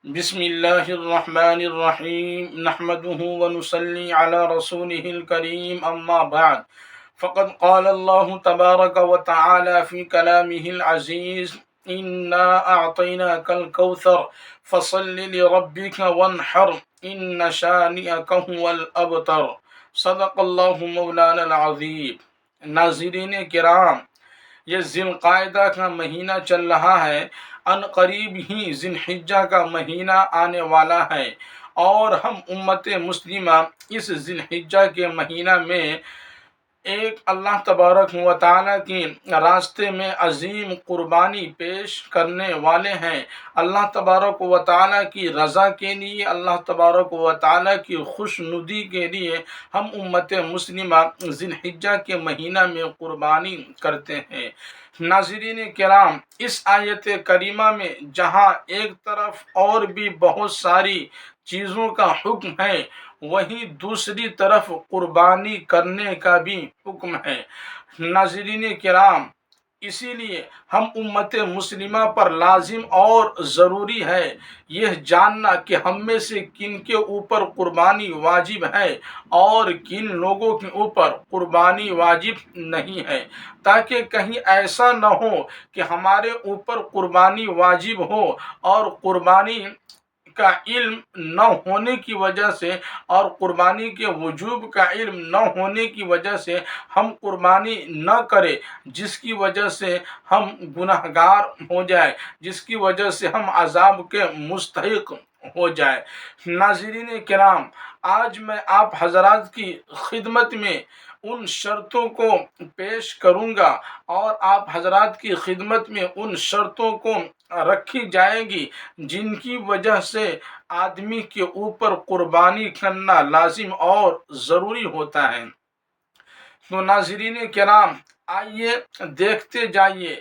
بسم اللہ الرحمن الرحیم نحمده ونصلی علی رسوله الکریم اما بعد فقد قال اللہ تبارک وتعالی فی کلامه العزیز انا اعطیناک الکوثر فصل لربک وانحر ان شانئک هو الابتر صدق اللہ مولانا العظیم۔ ناظرین کرام، یہ ذی القعدہ کا مہینہ چل رہا ہے، ان قریب ہی ذی الحجہ کا مہینہ آنے والا ہے، اور ہم امت مسلمہ اس ذی الحجہ کے مہینہ میں ایک اللہ تبارک و تعالیٰ کی راستے میں عظیم قربانی پیش کرنے والے ہیں۔ اللہ تبارک و تعالیٰ کی رضا کے لیے، اللہ تبارک و تعالیٰ کی خوشنودی کے لیے ہم امت مسلمہ ذی الحجہ کے مہینہ میں قربانی کرتے ہیں۔ ناظرین کرام، اس آیت کریمہ میں جہاں ایک طرف اور بھی بہت ساری چیزوں کا حکم ہے، وہیں دوسری طرف قربانی کرنے کا بھی حکم ہے۔ ناظرین کرام، اسی لیے ہم امت مسلمہ پر لازم اور ضروری ہے یہ جاننا کہ ہم میں سے کن کے اوپر قربانی واجب ہے اور کن لوگوں کے اوپر قربانی واجب نہیں ہے، تاکہ کہیں ایسا نہ ہو کہ ہمارے اوپر قربانی واجب ہو اور قربانی کا علم نہ ہونے کی وجہ سے اور قربانی کے وجوب کا علم نہ ہونے کی وجہ سے ہم قربانی نہ کریں، جس کی وجہ سے ہم گنہگار ہو جائے، جس کی وجہ سے ہم عذاب کے مستحق ہو جائے۔ ناظرین کرام، آج میں آپ حضرات کی خدمت میں ان شرطوں کو پیش کروں گا اور آپ حضرات کی خدمت میں ان شرطوں کو رکھی جائے گی جن کی وجہ سے آدمی کے اوپر قربانی کرنا لازم اور ضروری ہوتا ہے۔ تو ناظرین کرام، آئیے دیکھتے جائیے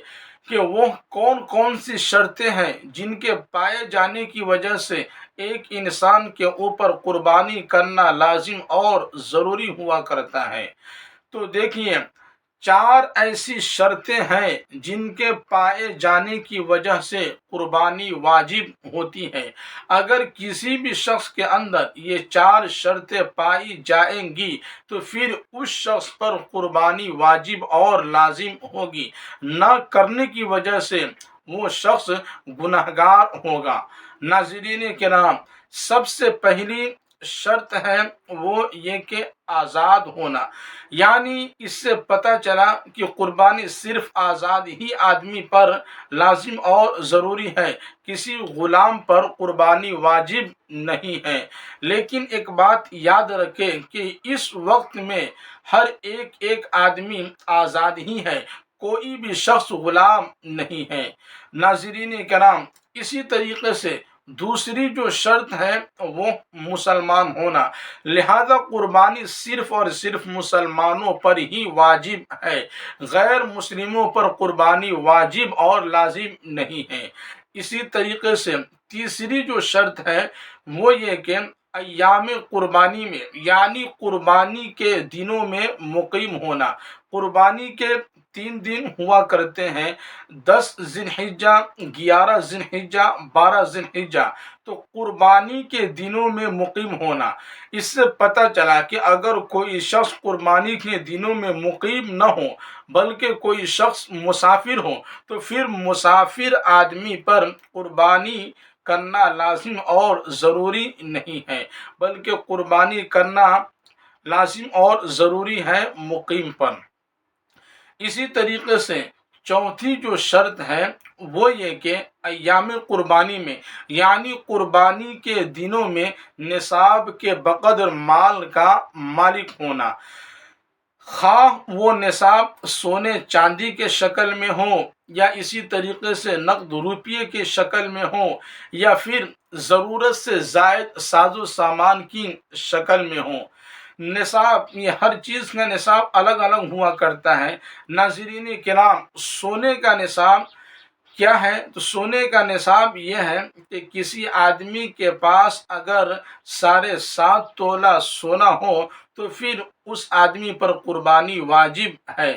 کہ وہ کون کون سی شرطیں ہیں جن کے پائے جانے کی وجہ سے ایک انسان کے اوپر قربانی کرنا لازم اور ضروری ہوا کرتا ہے۔ تو دیکھیے، 4 ایسی شرطیں ہیں جن کے پائے جانے کی وجہ سے قربانی واجب ہوتی ہے۔ اگر کسی بھی شخص کے اندر یہ 4 شرطیں پائی جائیں گی تو پھر اس شخص پر قربانی واجب اور لازم ہوگی، نہ کرنے کی وجہ سے وہ شخص گنہگار ہوگا۔ ناظرین کرام، سب سے پہلی شرط ہے وہ یہ کہ آزاد ہونا، یعنی اس سے پتہ چلا کہ قربانی صرف آزاد ہی آدمی پر لازم اور ضروری ہے، کسی غلام پر قربانی واجب نہیں ہے۔ لیکن ایک بات یاد رکھیں کہ اس وقت میں ہر ایک آدمی آزاد ہی ہے، کوئی بھی شخص غلام نہیں ہے۔ ناظرین کرام، اسی طریقے سے دوسری جو شرط ہے وہ مسلمان ہونا، لہذا قربانی صرف اور صرف مسلمانوں پر ہی واجب ہے، غیر مسلموں پر قربانی واجب اور لازم نہیں ہے۔ اسی طریقے سے تیسری جو شرط ہے وہ یہ کہ ایام قربانی میں، یعنی قربانی کے دنوں میں مقیم ہونا۔ قربانی کے 3 دن ہوا کرتے ہیں، 10 ذی الحجہ، 11 ذی الحجہ، 12 ذی الحجہ۔ تو قربانی کے دنوں میں مقیم ہونا، اس سے پتہ چلا کہ اگر کوئی شخص قربانی کے دنوں میں مقیم نہ ہو بلکہ کوئی شخص مسافر ہو تو پھر مسافر آدمی پر قربانی کرنا لازم اور ضروری نہیں ہے، بلکہ قربانی کرنا لازم اور ضروری ہے مقیم پر۔ اسی طریقے سے چوتھی جو شرط ہے وہ یہ کہ ایام قربانی میں، یعنی قربانی کے دنوں میں نصاب کے بقدر مال کا مالک ہونا، خواہ وہ نصاب سونے چاندی کے شکل میں ہو یا اسی طریقے سے نقد روپیے کی شکل میں ہو یا پھر ضرورت سے زائد ساز و سامان کی شکل میں ہو۔ نصاب، یہ ہر چیز کا نصاب الگ الگ ہوا کرتا ہے۔ ناظرین کرام، سونے کا نصاب کیا ہے؟ تو سونے کا نصاب یہ ہے کہ کسی آدمی کے پاس اگر 7.5 تولہ سونا ہو تو پھر اس آدمی پر قربانی واجب ہے۔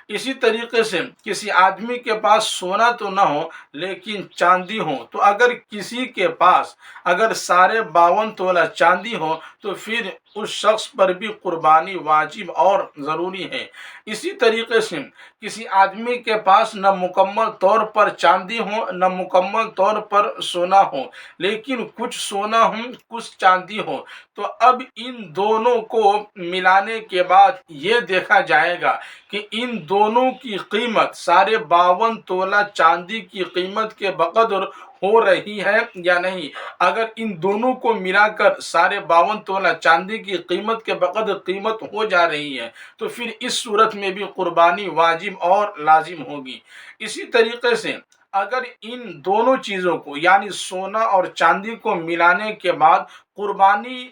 اسی طریقے سے کسی آدمی کے پاس سونا تو نہ ہو لیکن چاندی ہو، تو اگر کسی کے پاس اگر ساڑھے 52 تولہ چاندی ہو تو پھر اس شخص پر بھی قربانی واجب اور ضروری ہے۔ اسی طریقے سے کسی آدمی کے پاس نہ مکمل طور پر چاندی ہو نہ مکمل طور پر سونا ہو، لیکن کچھ سونا ہو کچھ چاندی ہو، تو اب ان دونوں کو ملانے کے بعد یہ دیکھا جائے گا کہ ان دونوں کی قیمت ساڑھے 52 تولہ چاندی کی قیمت کے بقدر ہو رہی ہے یا نہیں۔ اگر ان دونوں کو ملا کر ساڑھے 52 تولہ چاندی کی قیمت کے بقدر قیمت ہو جا رہی ہے تو پھر اس صورت میں بھی قربانی واجب اور لازم ہوگی۔ اسی طریقے سے اگر ان دونوں چیزوں کو یعنی سونا اور چاندی کو ملانے کے بعد قربانی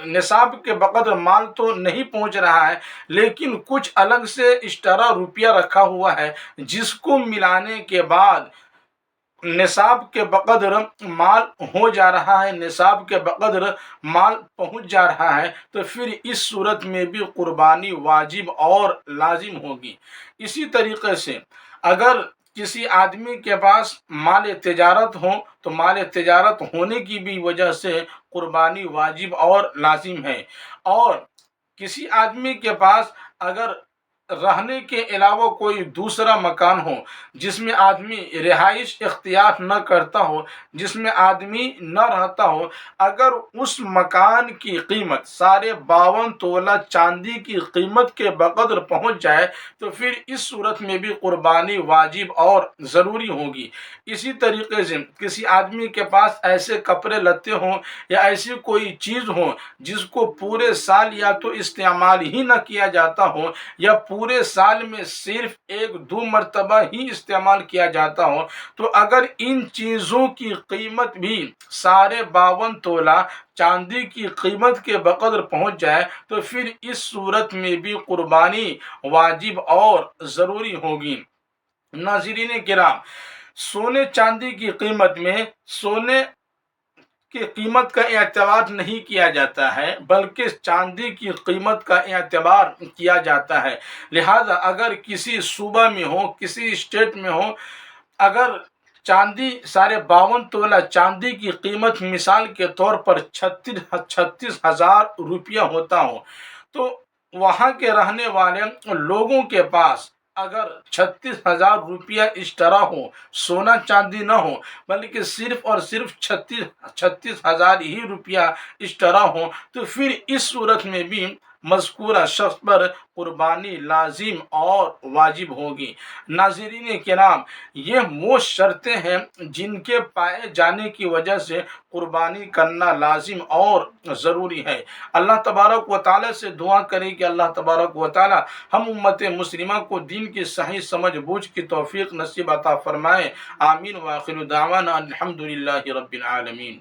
نصاب کے بقدر مال تو نہیں پہنچ رہا ہے، لیکن کچھ الگ سے ایکسٹرا روپیہ رکھا ہوا ہے جس کو ملانے کے بعد نصاب کے بقدر مال ہو جا رہا ہے، نصاب کے بقدر مال پہنچ جا رہا ہے، تو پھر اس صورت میں بھی قربانی واجب اور لازم ہوگی۔ اسی طریقے سے اگر کسی آدمی کے پاس مال تجارت ہو تو مال تجارت ہونے کی بھی وجہ سے قربانی واجب اور لازم ہے، اور کسی آدمی کے پاس اگر رہنے کے علاوہ کوئی دوسرا مکان ہو جس میں آدمی رہائش اختیار نہ کرتا ہو، جس میں آدمی نہ رہتا ہو، اگر اس مکان کی قیمت ساڑھے 52 تولہ چاندی کی قیمت کے بقدر پہنچ جائے تو پھر اس صورت میں بھی قربانی واجب اور ضروری ہوگی۔ اسی طریقے سے کسی آدمی کے پاس ایسے کپڑے لتے ہوں یا ایسی کوئی چیز ہو جس کو پورے سال یا تو استعمال ہی نہ کیا جاتا ہو یا پورے سال میں صرف 1-2 مرتبہ ہی استعمال کیا جاتا ہو، تو اگر ان چیزوں کی قیمت بھی ساڑھے 52 تولہ چاندی کی قیمت کے بقدر پہنچ جائے تو پھر اس صورت میں بھی قربانی واجب اور ضروری ہوگی۔ ناظرین کرام، سونے چاندی کی قیمت میں سونے کی قیمت کا اعتبار نہیں کیا جاتا ہے بلکہ چاندی کی قیمت کا اعتبار کیا جاتا ہے۔ لہذا اگر کسی صوبہ میں ہو کسی اسٹیٹ میں ہو، اگر چاندی ساڑھے 52 تولہ چاندی کی قیمت مثال کے طور پر 36,000 روپیہ ہوتا ہو، تو وہاں کے رہنے والے لوگوں کے پاس اگر 36,000 روپیہ ایکسٹرا ہو، سونا چاندی نہ ہو بلکہ صرف اور صرف 36,000 ہی روپیہ ایکسٹرا ہو، تو پھر اس صورت میں بھی مذکورہ شخص پر قربانی لازم اور واجب ہوگی۔ ناظرین کرام، یہ وہ شرطیں ہیں جن کے پائے جانے کی وجہ سے قربانی کرنا لازم اور ضروری ہے۔ اللہ تبارک و تعالیٰ سے دعا کریں کہ اللہ تبارک و تعالیٰ ہم امت مسلمہ کو دین کی صحیح سمجھ بوجھ کی توفیق نصیب عطا فرمائے۔ آمین۔ وآخر دعوانا الحمدللہ رب العالمین۔